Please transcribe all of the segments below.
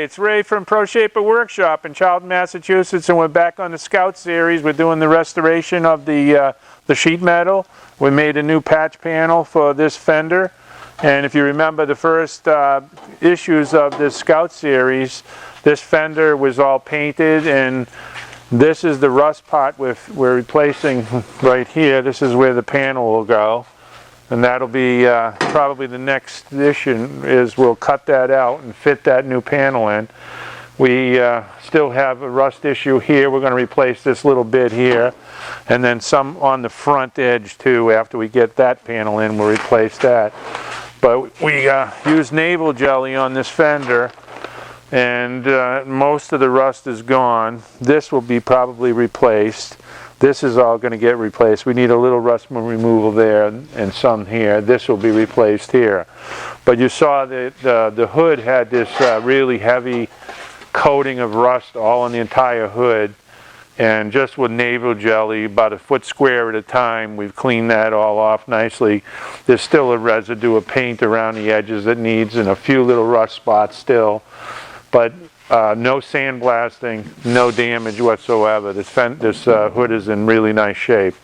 it's Ray from Pro Shaper Workshop in Charlton, Massachusetts, and we're back on the Scout series. We're doing the restoration of the sheet metal. We made a new patch panel for this fender, and if you remember the first issues of this Scout series, this fender was all painted, and this is the rust part we're replacing right here. This is where the panel will go. And that'll be probably the next issue is we'll cut that out and fit that new panel in. We still have a rust issue here. We're going to replace this little bit here. And then some on the front edge too. After we get that panel in, we'll replace that. But we use navel jelly on this fender. And most of the rust is gone. This will be probably replaced. This is all going to get replaced. We need a little rust removal there and some here. This will be replaced here. But you saw that the hood had this really heavy coating of rust all on the entire hood. And just with navel jelly, about a foot square at a time, we've cleaned that all off nicely. There's still a residue of paint around the edges that needs, and a few little rust spots still. But no sandblasting, no damage whatsoever. This hood is in really nice shape.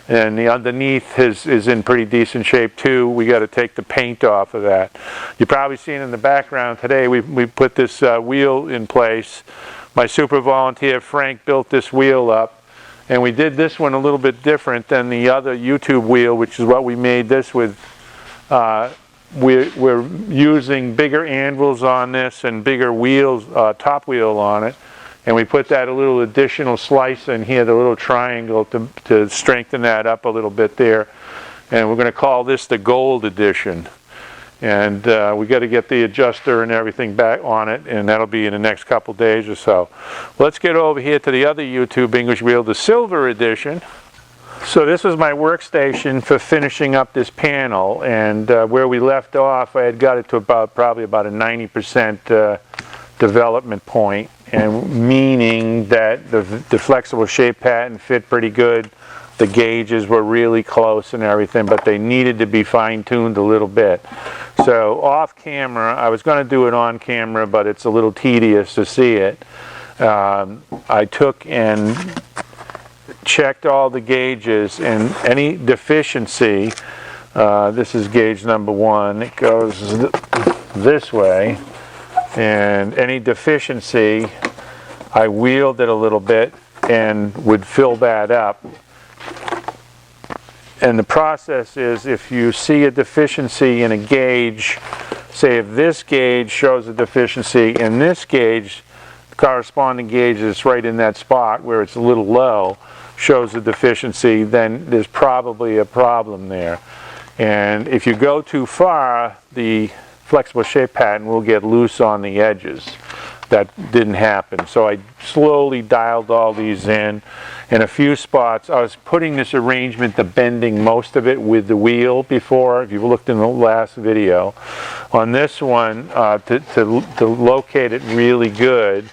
And the underneath is in pretty decent shape too. We got to take the paint off of that. You've probably seen in the background today, we put this wheel in place. My super volunteer Frank built this wheel up. And we did this one a little bit different than the other YouTube wheel, which is what we made this with. We're using bigger anvils on this and bigger wheels, top wheel on it, and we put that a little additional slice in here, the little triangle, to strengthen that up a little bit there. And we're going to call this the Gold Edition. And we got to get the adjuster and everything back on it, and that'll be in the next couple days or so. Let's get over here to the other YouTube English wheel, the Silver Edition. So this was my workstation for finishing up this panel, and where we left off, I had got it to probably about a 90% development point, and meaning that the flexible shape pattern fit pretty good. The gauges were really close and everything, but they needed to be fine-tuned a little bit. So off camera, I was going to do it on camera, but it's a little tedious to see it. I took and checked all the gauges, and any deficiency, this is gauge number 1, it goes this way, and any deficiency, I wheeled it a little bit and would fill that up. And the process is, if you see a deficiency in a gauge, say if this gauge shows a deficiency in this gauge, the corresponding gauge is right in that spot where it's a little low, shows a deficiency, then there's probably a problem there. And if you go too far, the flexible shape pattern will get loose on the edges. That didn't happen. So I slowly dialed all these in a few spots. I was putting this arrangement, the bending most of it with the wheel before, if you've looked in the last video. On this one, to locate it really good,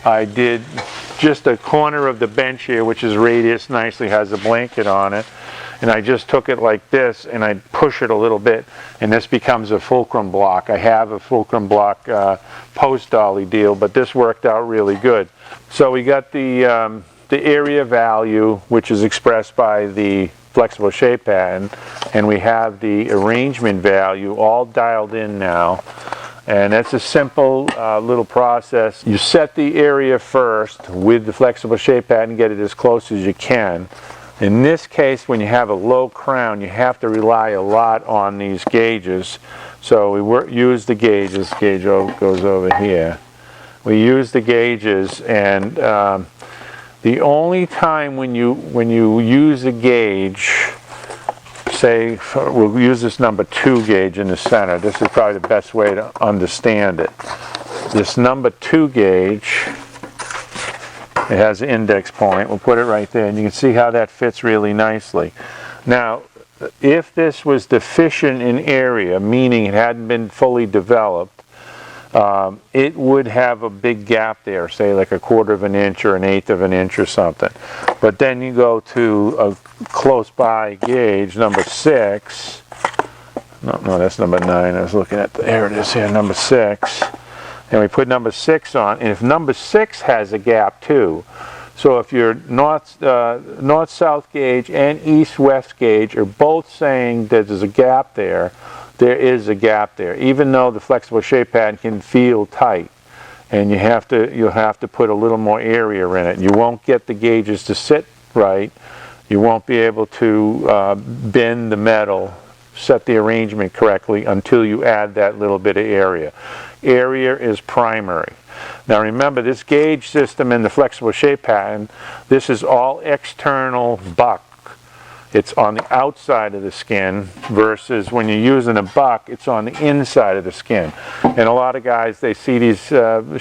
I did just a corner of the bench here, which is radius nicely, has a blanket on it, and I just took it like this and I push it a little bit, and this becomes a fulcrum block. I have a fulcrum block post dolly deal, but this worked out really good. So we got the area value, which is expressed by the flexible shape pattern, and we have the arrangement value all dialed in now. And that's a simple little process. You set the area first with the flexible shape pattern, get it as close as you can. In this case, when you have a low crown, you have to rely a lot on these gauges. So we use the gauges. Gauge goes over here. We use the gauges, and the only time when you use a gauge, say, we'll use this number 2 gauge in the center. This is probably the best way to understand it. This number 2 gauge, it has an index point. We'll put it right there, and you can see how that fits really nicely. Now, if this was deficient in area, meaning it hadn't been fully developed, it would have a big gap there, say like 1/4 of an inch or 1/8 of an inch or something. But then you go to a close by gauge, number 6. No, that's number 9. I was looking at, there it is here, number 6. and we put number 6 on, and if number 6 has a gap too, so if your north-south gauge and east-west gauge are both saying that there's a gap there, there is a gap there, even though the flexible shape pattern can feel tight, and you'll have to put a little more area in it. You won't get the gauges to sit right. You won't be able to bend the metal, set the arrangement correctly until you add that little bit of area. Area is primary. Now remember, this gauge system in the flexible shape pattern, this is all external buck. It's on the outside of the skin, versus when you're using a buck, it's on the inside of the skin. And a lot of guys, they see these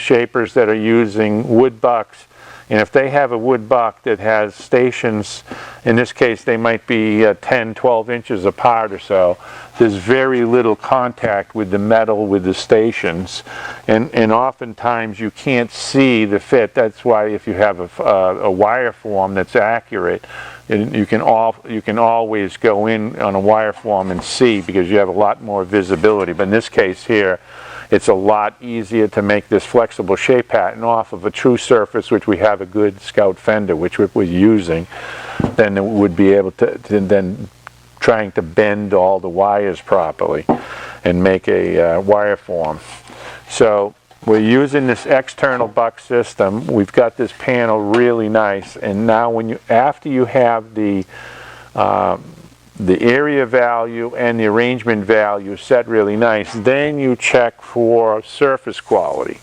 shapers that are using wood bucks, and if they have a wood buck that has stations, in this case they might be 10, 12 inches apart or so, there's very little contact with the metal with the stations, and oftentimes you can't see the fit. That's why if you have a wire form that's accurate, you can always go in on a wire form and see, because you have a lot more visibility. But in this case here, it's a lot easier to make this flexible shape pattern off of a true surface, which we have a good Scout fender, which we're using, than it would be able to then trying to bend all the wires properly and make a wire form. So we're using this external buck system. We've got this panel really nice, and now after you have the area value and the arrangement value set really nice, then you check for surface quality.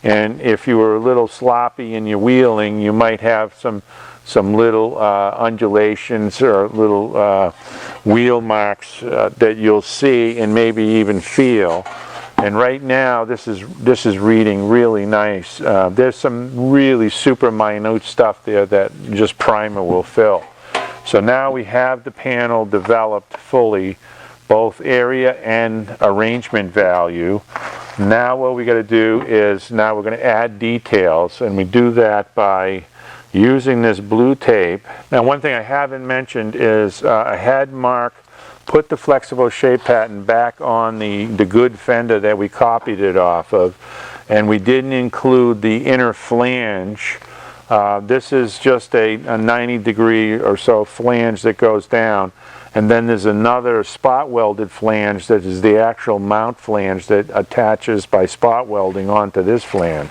And if you were a little sloppy in your wheeling, you might have some little undulations or little wheel marks that you'll see and maybe even feel. And right now this is reading really nice. There's some really super minute stuff there that just primer will fill. So now we have the panel developed fully, both area and arrangement value. Now what we got to do is now we're going to add details, and we do that by using this blue tape. Now one thing I haven't mentioned is I had Mark put the flexible shape pattern back on the good fender that we copied it off of, and we didn't include the inner flange. This is just a 90-degree or so flange that goes down, and then there's another spot welded flange that is the actual mount flange that attaches by spot welding onto this flange.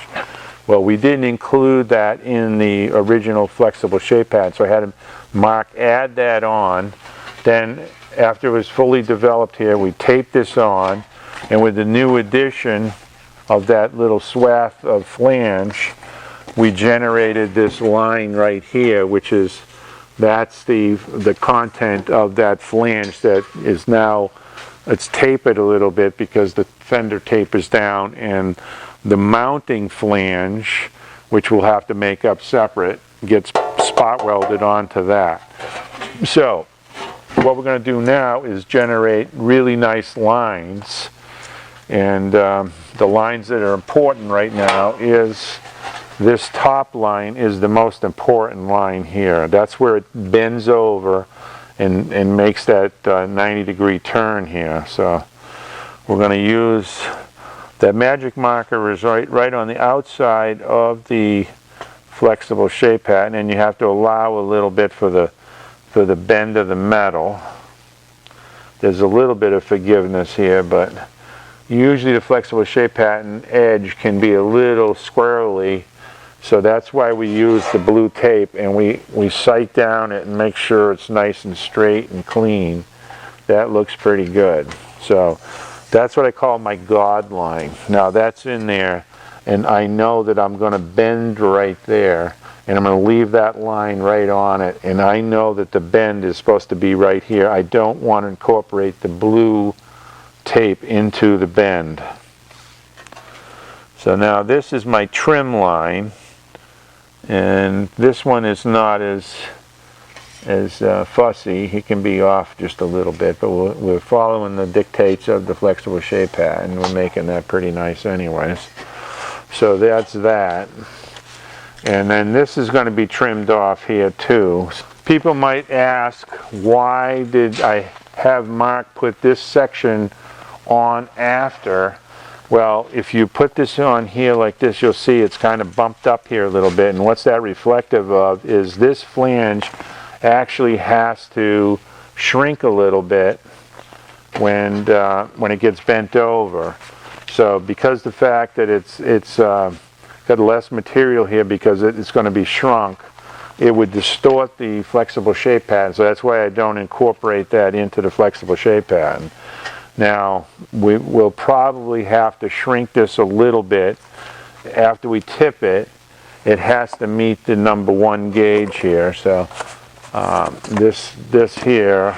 Well, we didn't include that in the original flexible shape pattern, so I had Mark add that on. Then after it was fully developed here, we taped this on, and with the new addition of that little swath of flange, we generated this line right here, that's the content of that flange that is now, it's tapered a little bit because the fender tapers down, and the mounting flange, which we'll have to make up separate, gets spot welded onto that. So what we're going to do now is generate really nice lines, and the lines that are important right now is this top line is the most important line here. That's where it bends over and makes that 90-degree turn here. So we're going to use that magic marker is right on the outside of the flexible shape pattern, and you have to allow a little bit for the bend of the metal. There's a little bit of forgiveness here, but usually the flexible shape pattern edge can be a little squirrely, so that's why we use the blue tape, and we sight down it and make sure it's nice and straight and clean. That looks pretty good. So that's what I call my God line. Now that's in there, and I know that I'm going to bend right there, and I'm going to leave that line right on it, and I know that the bend is supposed to be right here. I don't want to incorporate the blue tape into the bend. So now this is my trim line, and this one is not as fussy. He can be off just a little bit, but we're following the dictates of the flexible shape pattern. We're making that pretty nice anyways. So that's that. And then this is going to be trimmed off here too. People might ask, why did I have Mark put this section on after? Well, if you put this on here like this, you'll see it's kind of bumped up here a little bit, and what's that reflective of is this flange actually has to shrink a little bit when it gets bent over. So because the fact that it's got less material here because it's going to be shrunk, it would distort the flexible shape pattern. So that's why I don't incorporate that into the flexible shape pattern. Now, we will probably have to shrink this a little bit. After we tip it, it has to meet the number 1 gauge here. So this here,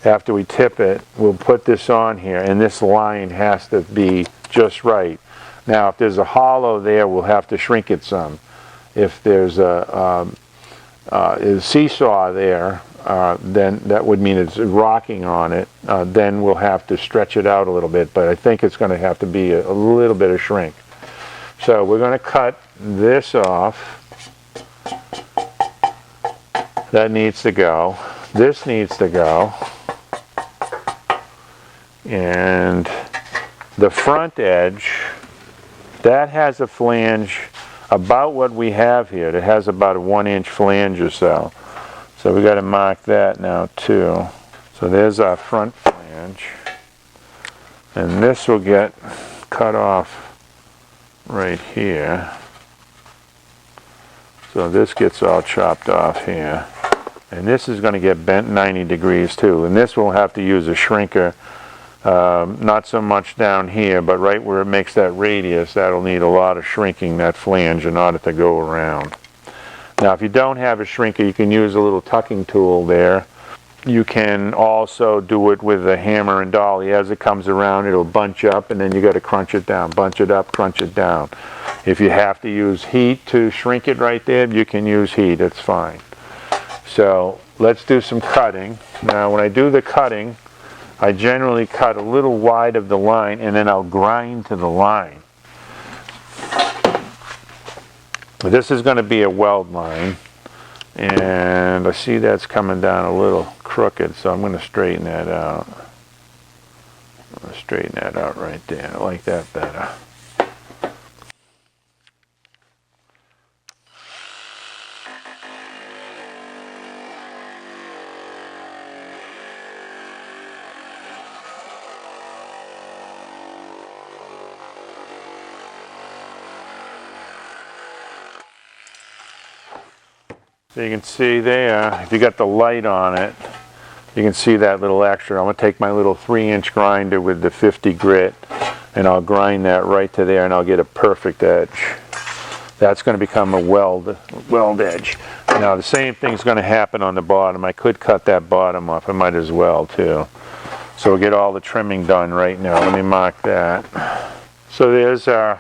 after we tip it, we'll put this on here, and this line has to be just right. Now, if there's a hollow there, we'll have to shrink it some. If there's a seesaw there, then that would mean it's rocking on it. Then we'll have to stretch it out a little bit, but I think it's going to have to be a little bit of shrink. So we're going to cut this off. That needs to go. This needs to go. And the front edge, that has a flange about what we have here. It has about a 1-inch flange or so. So we got to mark that now too. So there's our front flange. And this will get cut off right here. So this gets all chopped off here. And this is going to get bent 90 degrees too. And this we'll have to use a shrinker. Not so much down here, but right where it makes that radius, that'll need a lot of shrinking, that flange, in order to go around. Now, if you don't have a shrinker, you can use a little tucking tool there. You can also do it with a hammer and dolly. As it comes around, it'll bunch up, and then you got to crunch it down. Bunch it up, crunch it down. If you have to use heat to shrink it right there, you can use heat. It's fine. So let's do some cutting. Now, when I do the cutting, I generally cut a little wide of the line, and then I'll grind to the line. This is going to be a weld line, and I see that's coming down a little crooked, so I'm going to straighten that out. I'm going to straighten that out right there. I like that better. So you can see there, if you got the light on it, you can see that little extra. I'm going to take my little 3-inch grinder with the 50 grit, and I'll grind that right to there, and I'll get a perfect edge. That's going to become a weld edge. Now the same thing's going to happen on the bottom. I could cut that bottom off. I might as well too. So we'll get all the trimming done right now. Let me mark that. So there's our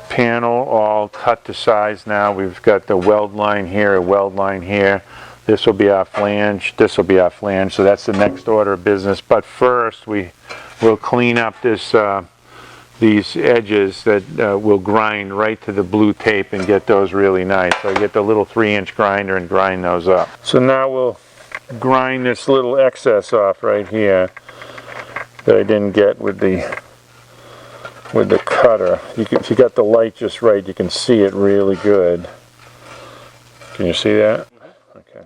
panel all cut to size now. We've got the weld line here, a weld line here. This will be our flange. This will be our flange. So that's the next order of business. But first, we'll clean up this these edges that we'll grind right to the blue tape and get those really nice. So I get the little 3-inch grinder and grind those up. So now we'll grind this little excess off right here that I didn't get with the cutter. If you got the light just right, you can see it really good. Can you see that? Okay.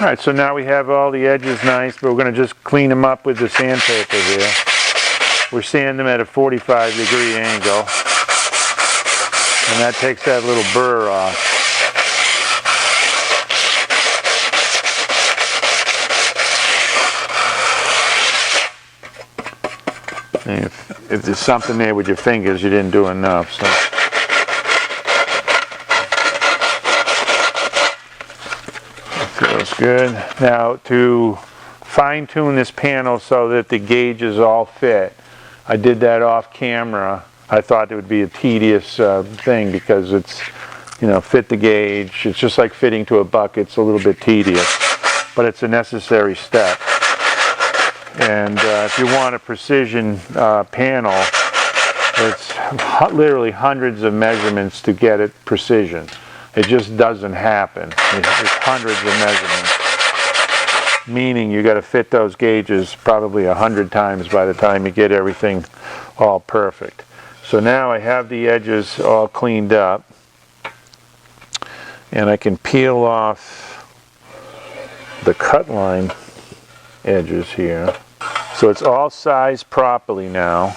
Alright, so now we have all the edges nice, but we're going to just clean them up with the sandpaper here. We're sanding them at a 45-degree angle, and that takes that little burr off. And if there's something there with your fingers, you didn't do enough. So. Feels good. Now to fine-tune this panel so that the gauges all fit, I did that off camera. I thought it would be a tedious thing because it's, fit the gauge. It's just like fitting to a bucket. It's a little bit tedious, but it's a necessary step. And if you want a precision panel, it's literally hundreds of measurements to get it precision. It just doesn't happen. It's hundreds of measurements, meaning you got to fit those gauges probably 100 times by the time you get everything all perfect. So now I have the edges all cleaned up, and I can peel off the cut line edges here. So it's all sized properly now.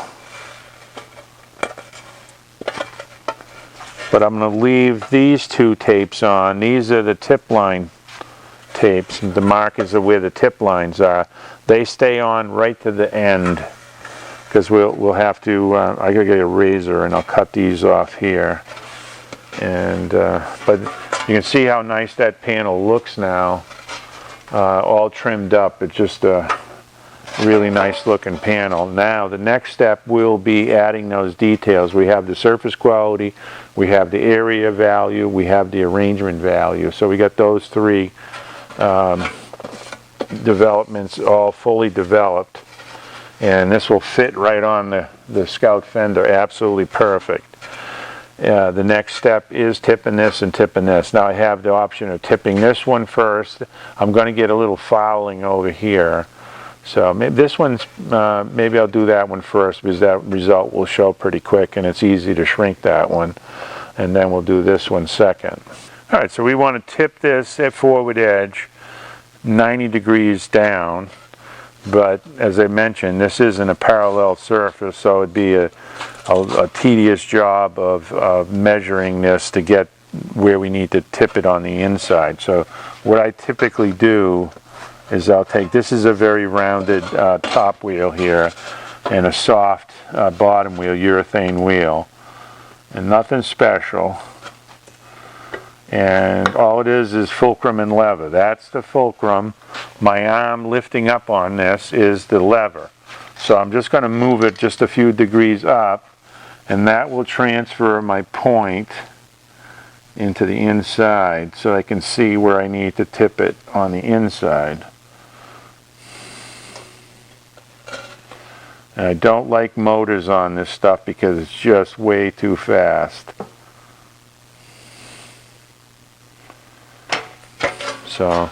But I'm going to leave these two tapes on. These are the tip line tapes. The markers are where the tip lines are. They stay on right to the end, because we'll have to, I gotta get a razor and I'll cut these off here. And but you can see how nice that panel looks now, all trimmed up. It's just a really nice looking panel. Now the next step will be adding those details. We have the surface quality, we have the area value, we have the arrangement value. So we got those three developments all fully developed, and this will fit right on the Scout fender absolutely perfect. The next step is tipping this and tipping this. Now I have the option of tipping this one first. I'm going to get a little fouling over here. So maybe this one's, maybe I'll do that one first, because that result will show pretty quick and it's easy to shrink that one. And then we'll do this one second. Alright, so we want to tip this at forward edge 90 degrees down. But as I mentioned, this isn't a parallel surface, so it'd be a tedious job of measuring this to get where we need to tip it on the inside. So what I typically do is I'll take, this is a very rounded top wheel here, and a soft bottom wheel, urethane wheel, and nothing special. And all it is fulcrum and lever. That's the fulcrum. My arm lifting up on this is the lever. So I'm just going to move it just a few degrees up, and that will transfer my point into the inside so I can see where I need to tip it on the inside. And I don't like motors on this stuff because it's just way too fast. So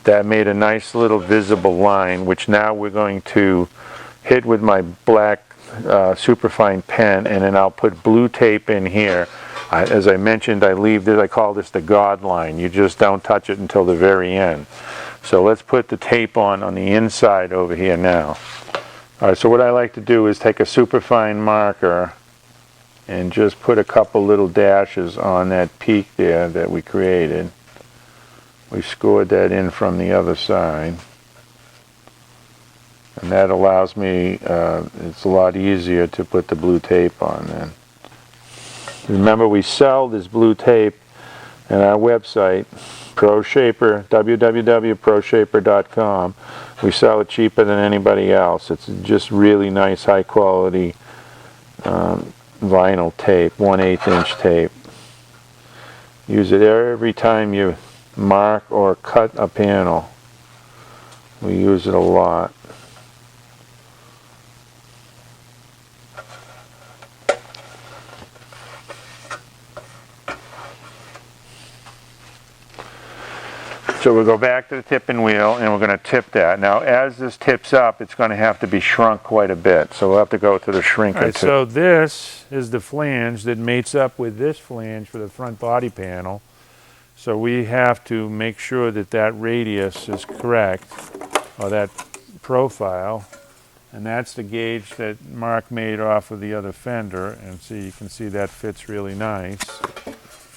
that made a nice little visible line, which now we're going to hit with my black superfine pen, and then I'll put blue tape in here. As I mentioned, I call this the God line. You just don't touch it until the very end. So let's put the tape on the inside over here now. Alright, so what I like to do is take a superfine marker and just put a couple little dashes on that peak there that we created. We scored that in from the other side. And that allows me, it's a lot easier to put the blue tape on then. Remember, we sell this blue tape at our website, ProShaper, www.proshaper.com. We sell it cheaper than anybody else. It's just really nice, high quality vinyl tape, 1/8 inch tape. Use it every time you mark or cut a panel. We use it a lot. So we'll go back to the tipping wheel and we're going to tip that. Now as this tips up, it's going to have to be shrunk quite a bit. So we'll have to go to the shrinker. Right, so this is the flange that mates up with this flange for the front body panel. So we have to make sure that that radius is correct, or that profile. And that's the gauge that Mark made off of the other fender. And see, you can see that fits really nice.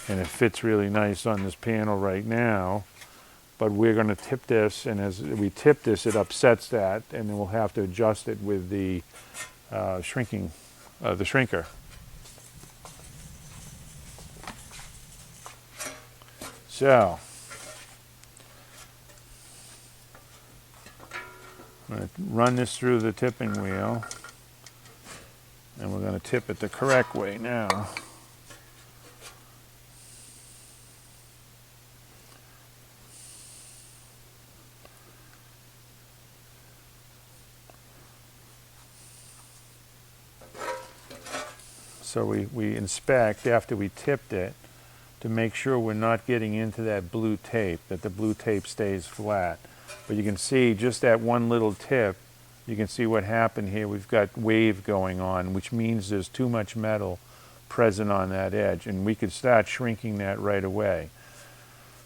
And it fits really nice on this panel right now. But we're going to tip this, and as we tip this, it upsets that, and then we'll have to adjust it with the shrinker. So, I'm going to run this through the tipping wheel, and we're going to tip it the correct way now. So we inspect after we tipped it to make sure we're not getting into that blue tape, that the blue tape stays flat. But you can see just that one little tip, you can see what happened here. We've got wave going on, which means there's too much metal present on that edge, and we could start shrinking that right away.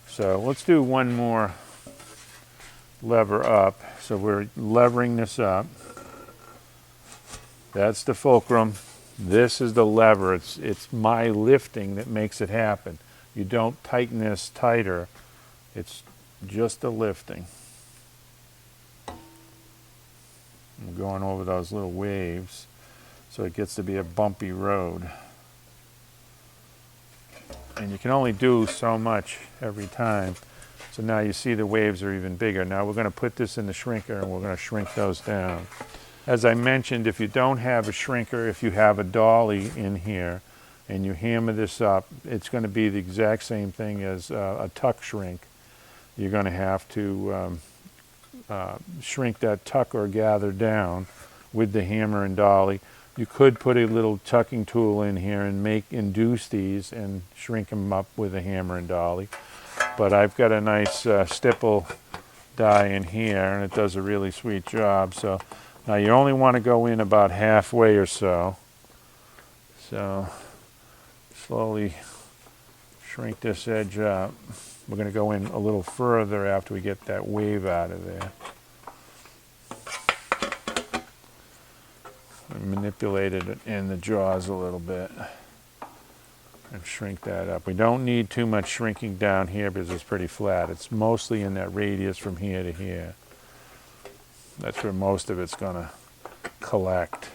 So let's do one more lever up. So we're levering this up. That's the fulcrum. This is the lever. It's my lifting that makes it happen. You don't tighten this tighter. It's just the lifting. I'm going over those little waves so it gets to be a bumpy road. And you can only do so much every time. So now you see the waves are even bigger. Now we're going to put this in the shrinker and we're going to shrink those down. As I mentioned, if you don't have a shrinker, if you have a dolly in here and you hammer this up, it's going to be the exact same thing as a tuck shrink. You're going to have to shrink that tuck or gather down with the hammer and dolly. You could put a little tucking tool in here and induce these and shrink them up with a hammer and dolly. But I've got a nice stipple die in here and it does a really sweet job. So now you only want to go in about halfway or so. So slowly shrink this edge up. We're going to go in a little further after we get that wave out of there. Manipulate it in the jaws a little bit and shrink that up. We don't need too much shrinking down here because it's pretty flat. It's mostly in that radius from here to here. That's where most of it's going to collect.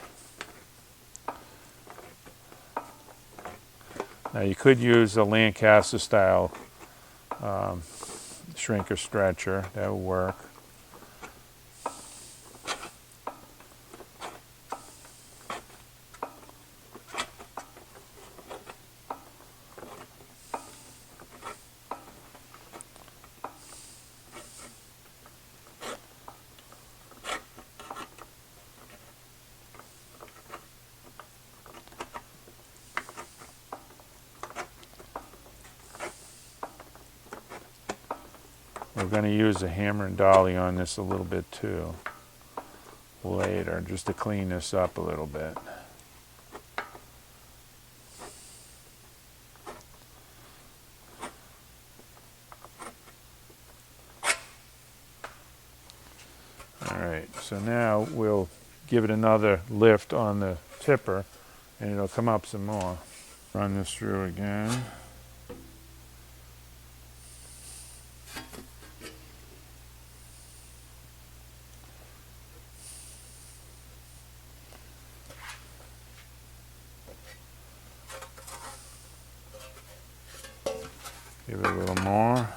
Now you could use a Lancaster style shrinker stretcher. That will work. We're going to use a hammer and dolly on this a little bit too later, just to clean this up a little bit. Alright, so now we'll give it another lift on the tipper and it'll come up some more. Run this through again. Give it a little more.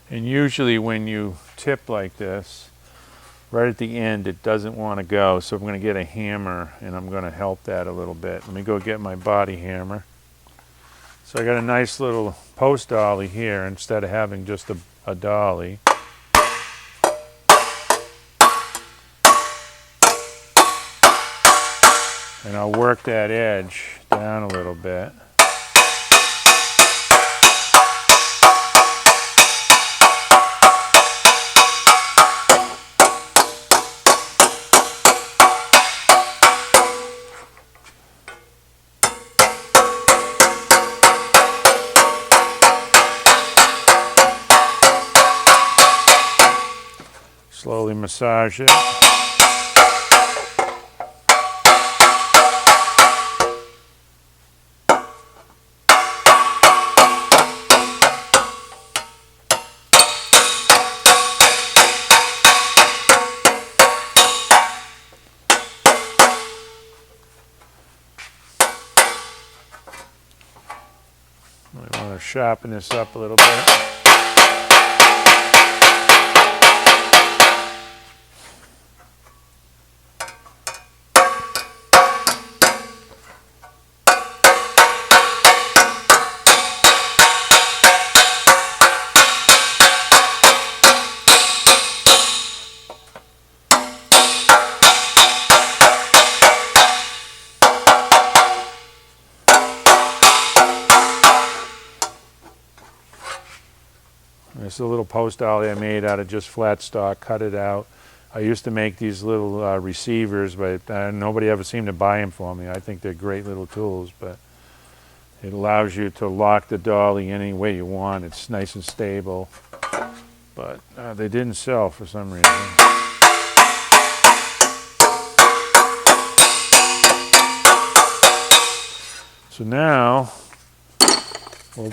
And usually when you tip like this, right at the end it doesn't want to go, so I'm going to get a hammer and I'm going to help that a little bit. Let me go get my body hammer. So I got a nice little post dolly here instead of having just a dolly. And I'll work that edge down a little bit. Slowly massage it. I want to sharpen this up a little bit. This is a little post dolly I made out of just flat stock, cut it out. I used to make these little receivers, but nobody ever seemed to buy them for me. I think they're great little tools, but it allows you to lock the dolly any way you want. It's nice and stable, but they didn't sell for some reason. So now,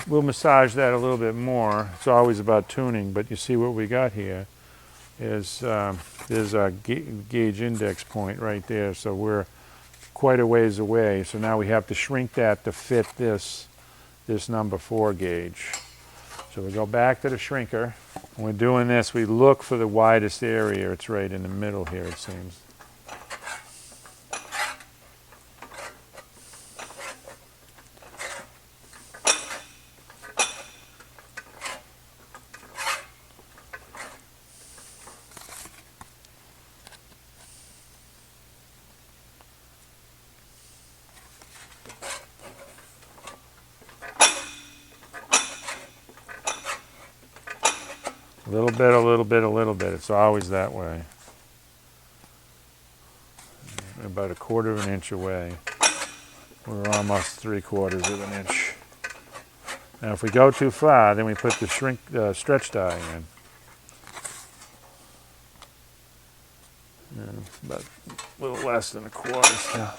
we'll massage that a little bit more. It's always about tuning, but you see what we got here is there's our gauge index point right there. So we're quite a ways away. So now we have to shrink that to fit this number 4 gauge. So we go back to the shrinker. When we're doing this, we look for the widest area. It's right in the middle here, it seems. A little bit, a little bit, a little bit. It's always that way. About 1/4 of an inch away. We're almost 3/4 of an inch. Now if we go too far, then we put the stretch die in. And it's about a little less than 1/4 still.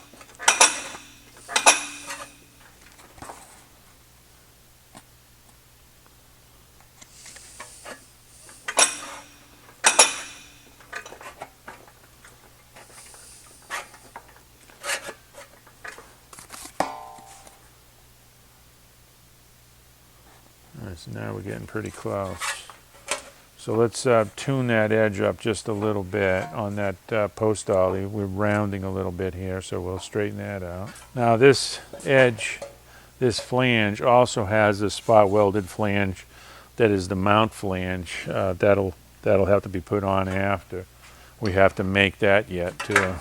So now we're getting pretty close. So let's tune that edge up just a little bit on that post dolly. We're rounding a little bit here, so we'll straighten that out. Now this edge, this flange, also has a spot welded flange that is the mount flange. That'll have to be put on after. We have to make that yet too.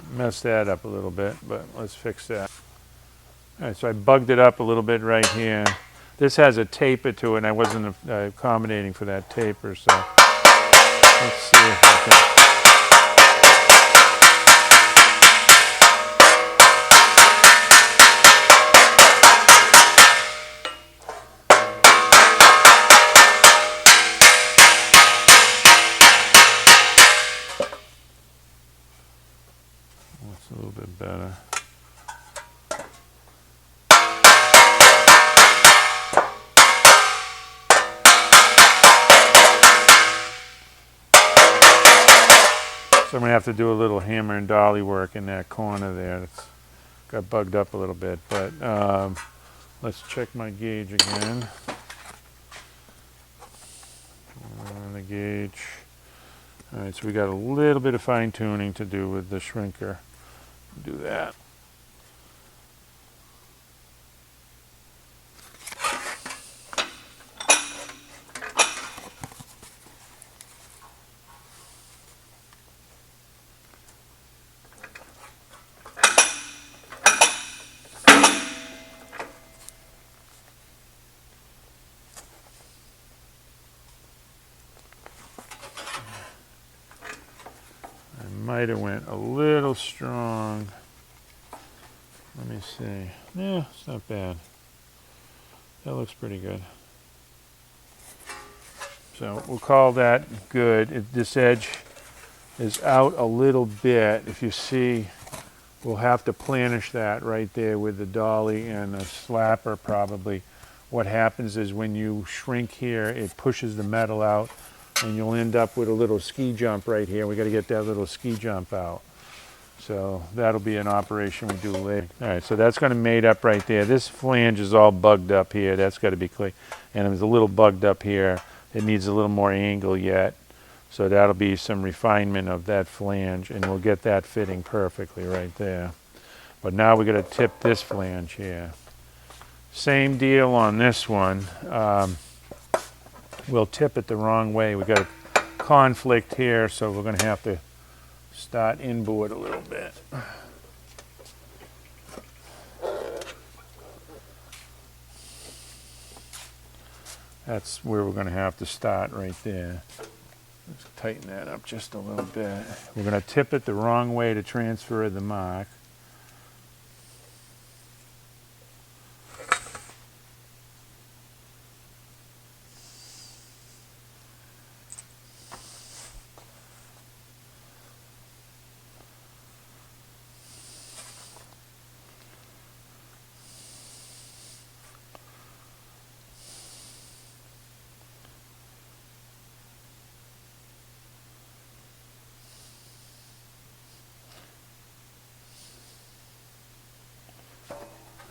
Messed that up a little bit, but let's fix that. All right, so I bugged it up a little bit right here. This has a taper to it, and I wasn't accommodating for that taper, so let's see if I can. That's a little bit better. So I'm going to have to do a little hammer and dolly work in that corner there. It's got bugged up a little bit, but let's check my gauge again. On the gauge. All right, so we got a little bit of fine tuning to do with the shrinker. Do that. Might have went a little strong. Let me see. Yeah, it's not bad. That looks pretty good. So we'll call that good. This edge is out a little bit. If you see, we'll have to planish that right there with the dolly and a slapper probably. What happens is when you shrink here, it pushes the metal out, and you'll end up with a little ski jump right here. We got to get that little ski jump out. So that'll be an operation we do later. All right, so that's going to mate up right there. This flange is all bugged up here. That's got to be clear. And it's a little bugged up here. It needs a little more angle yet. So that'll be some refinement of that flange, and we'll get that fitting perfectly right there. But now we're going to tip this flange here. Same deal on this one. We'll tip it the wrong way. We got a conflict here, so we're going to have to start inboard a little bit. That's where we're going to have to start right there. Let's tighten that up just a little bit. We're going to tip it the wrong way to transfer the mark.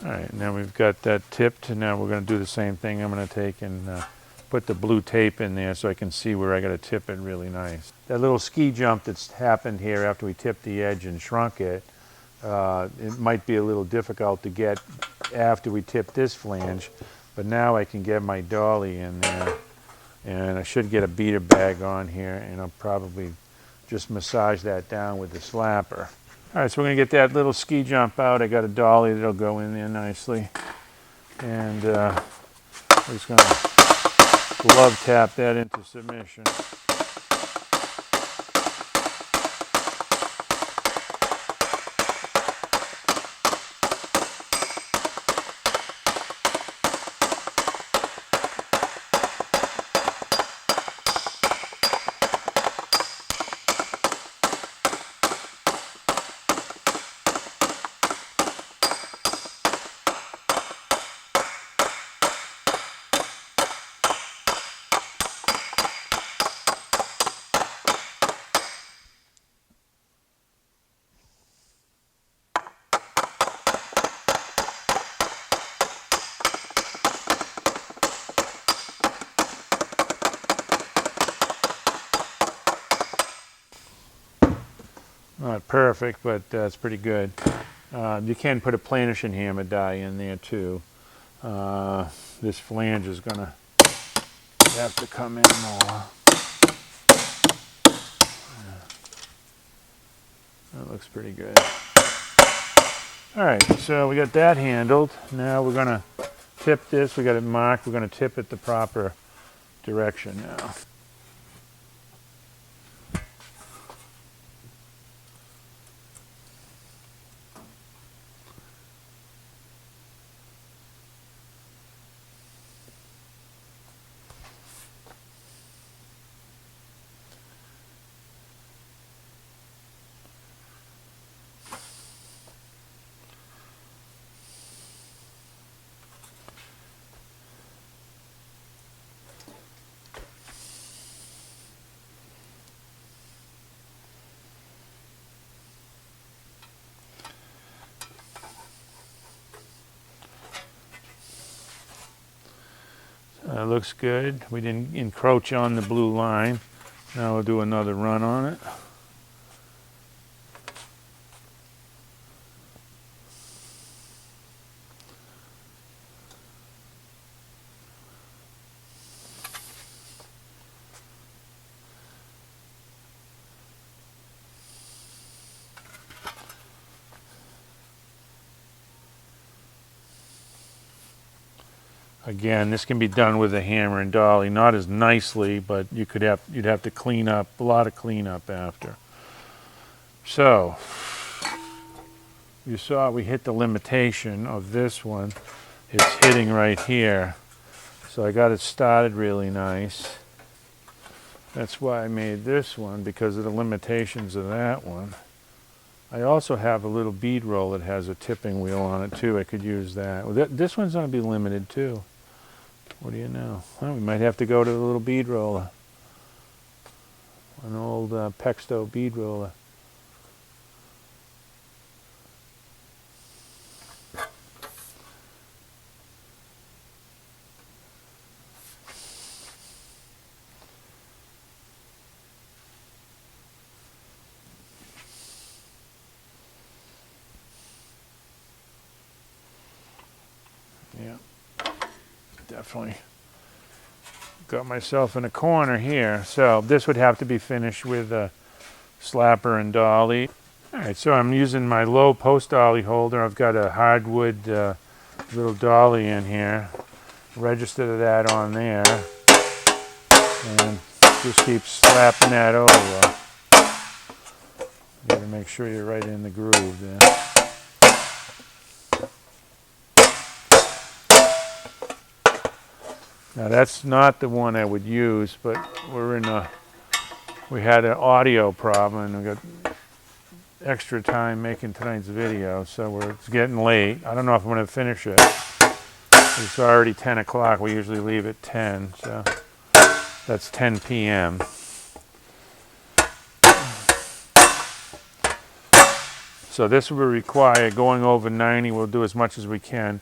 All right, now we've got that tipped, and now we're going to do the same thing. I'm going to take and put the blue tape in there so I can see where I got to tip it really nice. That little ski jump that's happened here after we tipped the edge and shrunk it, it might be a little difficult to get after we tip this flange, but now I can get my dolly in there, and I should get a beater bag on here, and I'll probably just massage that down with the slapper. All right, so we're going to get that little ski jump out. I got a dolly that'll go in there nicely. And we're just going to love tap that into submission. Not perfect, but it's pretty good. You can put a planishing hammer die in there too. This flange is going to have to come in more. That looks pretty good. All right, so we got that handled. Now we're going to tip this. We got it marked. We're going to tip it the proper direction now. Looks good. We didn't encroach on the blue line. Now we'll do another run on it. Again, this can be done with a hammer and dolly, not as nicely, but you'd have to clean up, a lot of cleanup after. So, you saw we hit the limitation of this one. It's hitting right here. So I got it started really nice. That's why I made this one, because of the limitations of that one. I also have a little bead roll that has a tipping wheel on it too. I could use that. Well, this one's going to be limited too. What do you know? Well, we might have to go to the little bead roller. An old F.S.P.We bead roller. Yeah, definitely got myself in a corner here. So this would have to be finished with a slapper and dolly. All right, so I'm using my low post dolly holder. I've got a hardwood little dolly in here. Register that on there, and just keep slapping that over. You gotta make sure you're right in the groove there. Now that's not the one I would use, but we had an audio problem and we got extra time making tonight's video, so it's getting late. I don't know if I'm going to finish it. It's already 10 o'clock. We usually leave at 10, so that's 10 p.m. So this will require going over 90. We'll do as much as we can.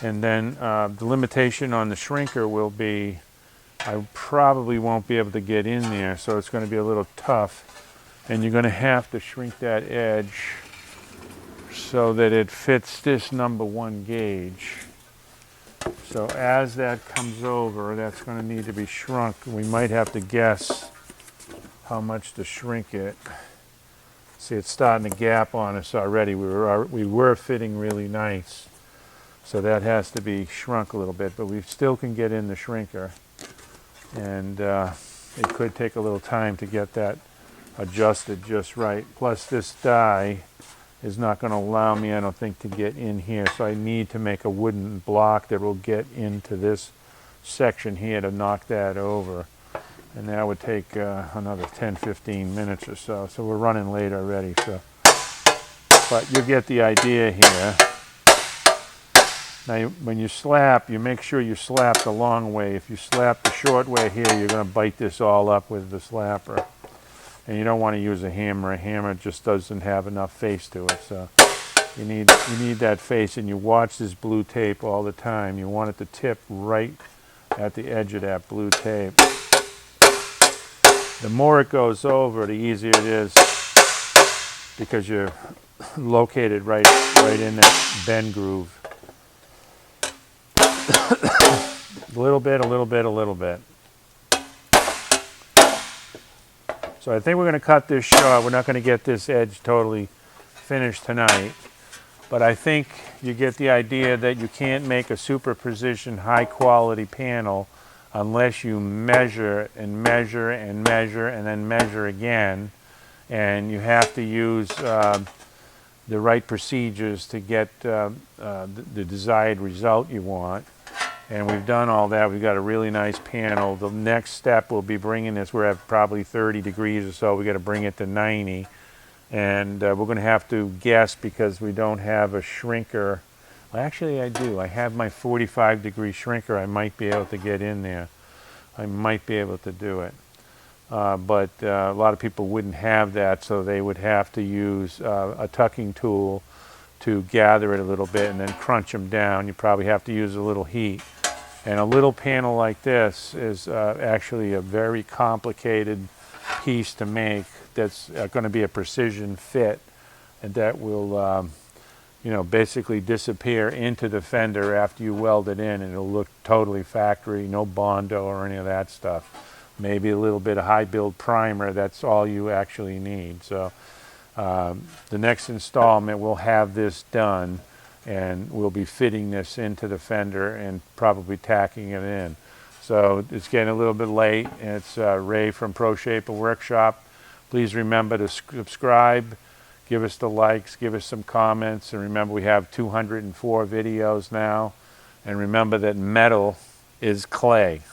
And then the limitation on the shrinker will be, I probably won't be able to get in there, so it's going to be a little tough. And you're going to have to shrink that edge so that it fits this number 1 gauge. So as that comes over, that's going to need to be shrunk. We might have to guess how much to shrink it. See, it's starting to gap on us already. We were fitting really nice. So that has to be shrunk a little bit, but we still can get in the shrinker. And it could take a little time to get that adjusted just right. Plus this die is not going to allow me, I don't think, to get in here. So I need to make a wooden block that will get into this section here to knock that over. And that would take another 10-15 minutes or so. So we're running late already. So, but you get the idea here. Now, when you slap, you make sure you slap the long way. If you slap the short way here, you're going to bite this all up with the slapper. And you don't want to use a hammer. A hammer just doesn't have enough face to it. So you need that face, and you watch this blue tape all the time. You want it to tip right at the edge of that blue tape. The more it goes over, the easier it is, because you're located right in that bend groove. A little bit, a little bit, a little bit. So I think we're going to cut this short. We're not going to get this edge totally finished tonight. But I think you get the idea that you can't make a super precision, high quality panel unless you measure and measure and measure and then measure again. And you have to use the right procedures to get the desired result you want. And we've done all that. We've got a really nice panel. The next step will be bringing this. We're at probably 30 degrees or so. We've got to bring it to 90. And we're going to have to guess, because we don't have a shrinker. Well, actually, I do. I have my 45-degree shrinker. I might be able to get in there. I might be able to do it. But a lot of people wouldn't have that, so they would have to use a tucking tool to gather it a little bit and then crunch them down. You probably have to use a little heat. And a little panel like this is actually a very complicated piece to make that's going to be a precision fit, and that will basically disappear into the fender after you weld it in, and it'll look totally factory, no Bondo or any of that stuff. Maybe a little bit of high build primer, that's all you actually need. So the next installment we'll have this done, and we'll be fitting this into the fender and probably tacking it in. So it's getting a little bit late, and it's Ray from Pro Shaper Workshop. Please remember to subscribe, give us the likes, give us some comments, and remember we have 204 videos now. And remember that metal is clay.